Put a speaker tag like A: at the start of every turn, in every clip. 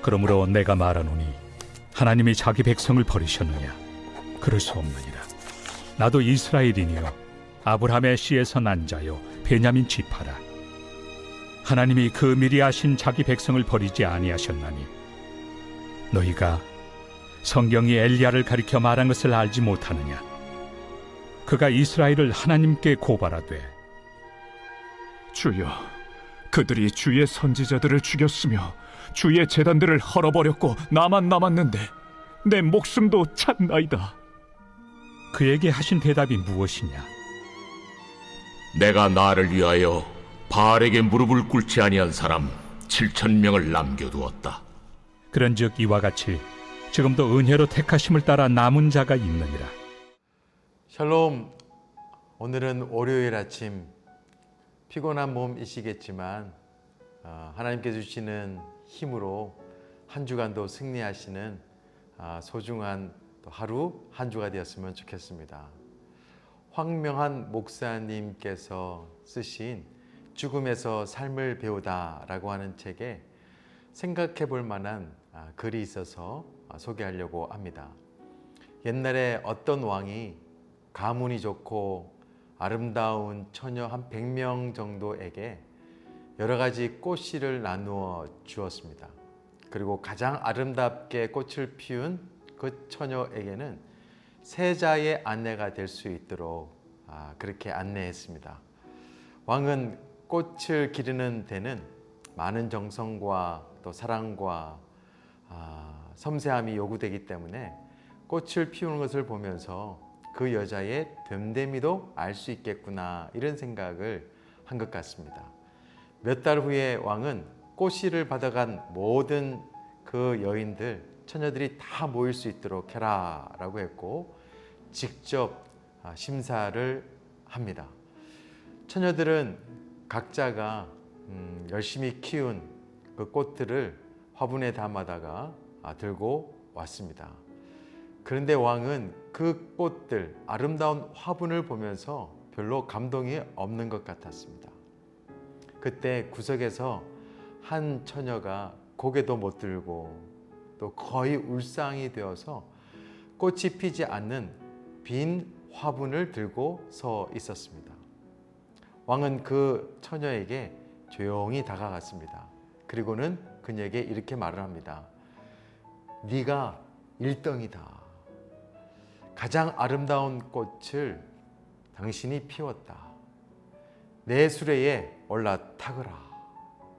A: 그러므로 내가 말하노니 하나님이 자기 백성을 버리셨느냐? 그럴 수 없느니라. 나도 이스라엘이니요 아브라함의 씨에서 난 자요 베냐민 지파라. 하나님이 그 미리 아신 자기 백성을 버리지 아니하셨나니 너희가 성경이 엘리야를 가리켜 말한 것을 알지 못하느냐? 그가 이스라엘을 하나님께 고발하되
B: 주여, 그들이 주의 선지자들을 죽였으며 주의 제단들을 헐어버렸고 나만 남았는데 내 목숨도 찾나이다.
A: 그에게 하신 대답이 무엇이냐?
C: 내가 나를 위하여 바알에게 무릎을 꿇지 아니한 사람 7,000명을 남겨두었다.
A: 그런즉 이와 같이 지금도 은혜로 택하심을 따라 남은 자가 있느니라.
D: 샬롬. 오늘은 월요일 아침, 피곤한 몸이시겠지만 하나님께서 주시는 힘으로 한 주간도 승리하시는 소중한 또 하루 한 주가 되었으면 좋겠습니다. 황명한 목사님께서 쓰신 죽음에서 삶을 배우다라고 하는 책에 생각해 볼 만한 글이 있어서 소개하려고 합니다. 옛날에 어떤 왕이 가문이 좋고 아름다운 처녀 한 100명 정도에게 여러 가지 꽃씨를 나누어 주었습니다. 그리고 가장 아름답게 꽃을 피운 그 처녀에게는 세자의 아내가 될 수 있도록 그렇게 안내했습니다. 왕은 꽃을 기르는 데는 많은 정성과 또 사랑과 섬세함이 요구되기 때문에 꽃을 피우는 것을 보면서 그 여자의 됨됨이도 알 수 있겠구나, 이런 생각을 한 것 같습니다. 몇 달 후에 왕은 꽃씨를 받아간 모든 그 여인들, 처녀들이 다 모일 수 있도록 해라 라고 했고 직접 심사를 합니다. 처녀들은 각자가 열심히 키운 그 꽃들을 화분에 담아다가 들고 왔습니다. 그런데 왕은 그 꽃들, 아름다운 화분을 보면서 별로 감동이 없는 것 같았습니다. 그때 구석에서 한 처녀가 고개도 못 들고 또 거의 울상이 되어서 꽃이 피지 않는 빈 화분을 들고 서 있었습니다. 왕은 그 처녀에게 조용히 다가갔습니다. 그리고는 그녀에게 이렇게 말을 합니다. 네가 1등이다. 가장 아름다운 꽃을 당신이 피웠다. 내 수레에 올라타거라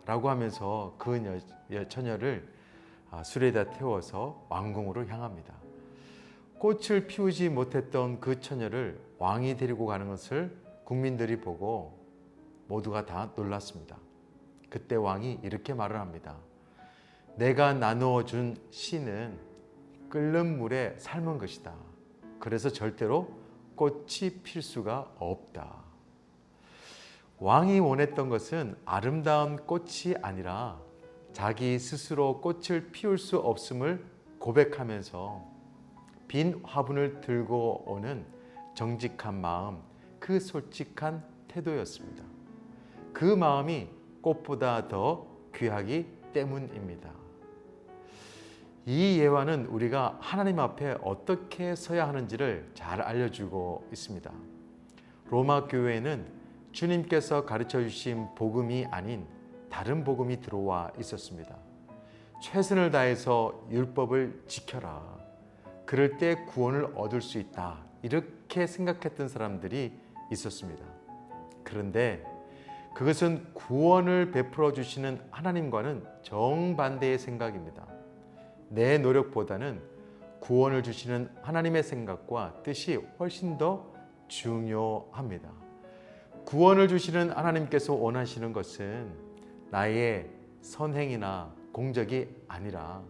D: 라고 하면서 그 처녀를 수레에다 태워서 왕궁으로 향합니다. 꽃을 피우지 못했던 그 처녀를 왕이 데리고 가는 것을 국민들이 보고 모두가 다 놀랐습니다. 그때 왕이 이렇게 말을 합니다. 내가 나누어 준 씨는 끓는 물에 삶은 것이다. 그래서 절대로 꽃이 필 수가 없다. 왕이 원했던 것은 아름다운 꽃이 아니라 자기 스스로 꽃을 피울 수 없음을 고백하면서 빈 화분을 들고 오는 정직한 마음, 그 솔직한 태도였습니다. 그 마음이 꽃보다 더 귀하기 때문입니다. 이 예화는 우리가 하나님 앞에 어떻게 서야 하는지를 잘 알려주고 있습니다. 로마 교회에는 주님께서 가르쳐 주신 복음이 아닌 다른 복음이 들어와 있었습니다. 최선을 다해서 율법을 지켜라. 그럴 때 구원을 얻을 수 있다. 이렇게 생각했던 사람들이 있었습니다. 그런데 그것은 구원을 베풀어 주시는 하나님과는 정반대의 생각입니다. 내 노력보다는 구원을 주시는 하나님의 생각과 뜻이 훨씬 더 중요합니다. 구원을 주시는 하나님께서 원하시는 것은 나의 선행이나 공적이 아니라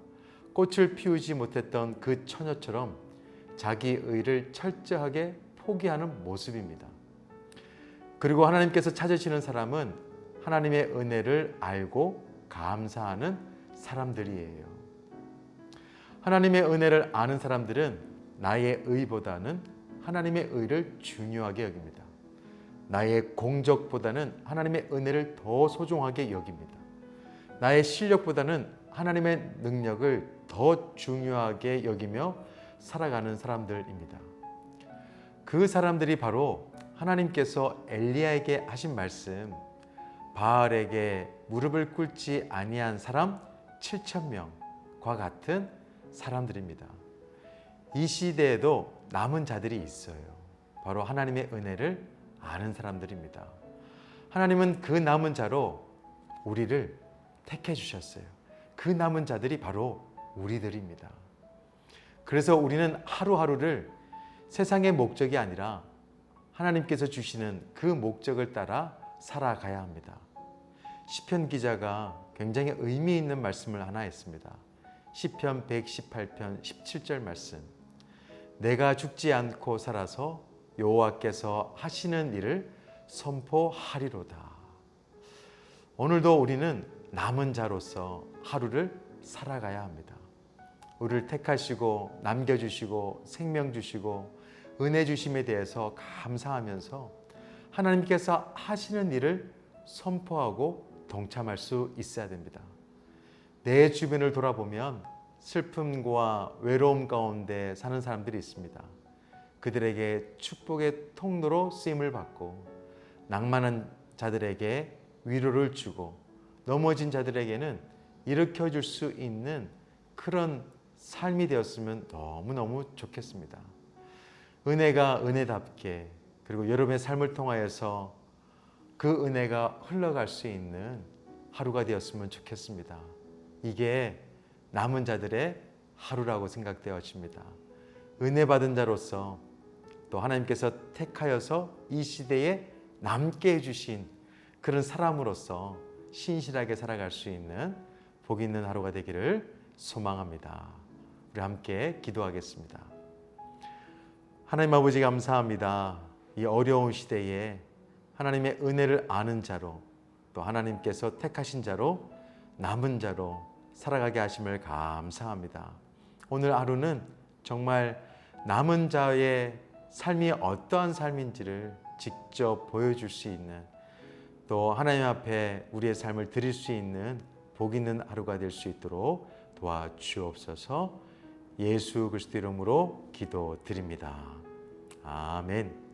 D: 꽃을 피우지 못했던 그 처녀처럼 자기 의를 철저하게 포기하는 모습입니다. 그리고 하나님께서 찾으시는 사람은 하나님의 은혜를 알고 감사하는 사람들이에요. 하나님의 은혜를 아는 사람들은 나의 의보다는 하나님의 의를 중요하게 여깁니다. 나의 공적보다는 하나님의 은혜를 더 소중하게 여깁니다. 나의 실력보다는 하나님의 능력을 더 중요하게 여기며 살아가는 사람들입니다. 그 사람들이 바로 하나님께서 엘리야에게 하신 말씀, 바알에게 무릎을 꿇지 아니한 사람 7,000명과 같은 사람들입니다. 이 시대에도 남은 자들이 있어요. 바로 하나님의 은혜를 아는 사람들입니다. 하나님은 그 남은 자로 우리를 택해 주셨어요. 그 남은 자들이 바로 우리들입니다. 그래서 우리는 하루하루를 세상의 목적이 아니라 하나님께서 주시는 그 목적을 따라 살아가야 합니다. 시편 기자가 굉장히 의미 있는 말씀을 하나 했습니다. 시편 118편 17절 말씀. 내가 죽지 않고 살아서 여호와께서 하시는 일을 선포하리로다. 오늘도 우리는 남은 자로서 하루를 살아가야 합니다. 우리를 택하시고 남겨주시고 생명 주시고 은혜 주심에 대해서 감사하면서 하나님께서 하시는 일을 선포하고 동참할 수 있어야 됩니다. 내 주변을 돌아보면 슬픔과 외로움 가운데 사는 사람들이 있습니다. 그들에게 축복의 통로로 쓰임을 받고 낭만한 자들에게 위로를 주고 넘어진 자들에게는 일으켜 줄 수 있는 그런 삶이 되었으면 너무너무 좋겠습니다. 은혜가 은혜답게 그리고 여러분의 삶을 통하여서 그 은혜가 흘러갈 수 있는 하루가 되었으면 좋겠습니다. 이게 남은 자들의 하루라고 생각되어집니다. 은혜 받은 자로서 또 하나님께서 택하여서 이 시대에 남게 해주신 그런 사람으로서 신실하게 살아갈 수 있는 복 있는 하루가 되기를 소망합니다. 우리 함께 기도하겠습니다. 하나님 아버지 감사합니다. 이 어려운 시대에 하나님의 은혜를 아는 자로 또 하나님께서 택하신 자로 남은 자로 살아가게 하심을 감사합니다. 오늘 하루는 정말 남은 자의 삶이 어떠한 삶인지를 직접 보여줄 수 있는 또 하나님 앞에 우리의 삶을 드릴 수 있는 복 있는 하루가 될 수 있도록 도와주옵소서. 예수 그리스도 이름으로 기도드립니다. 아멘.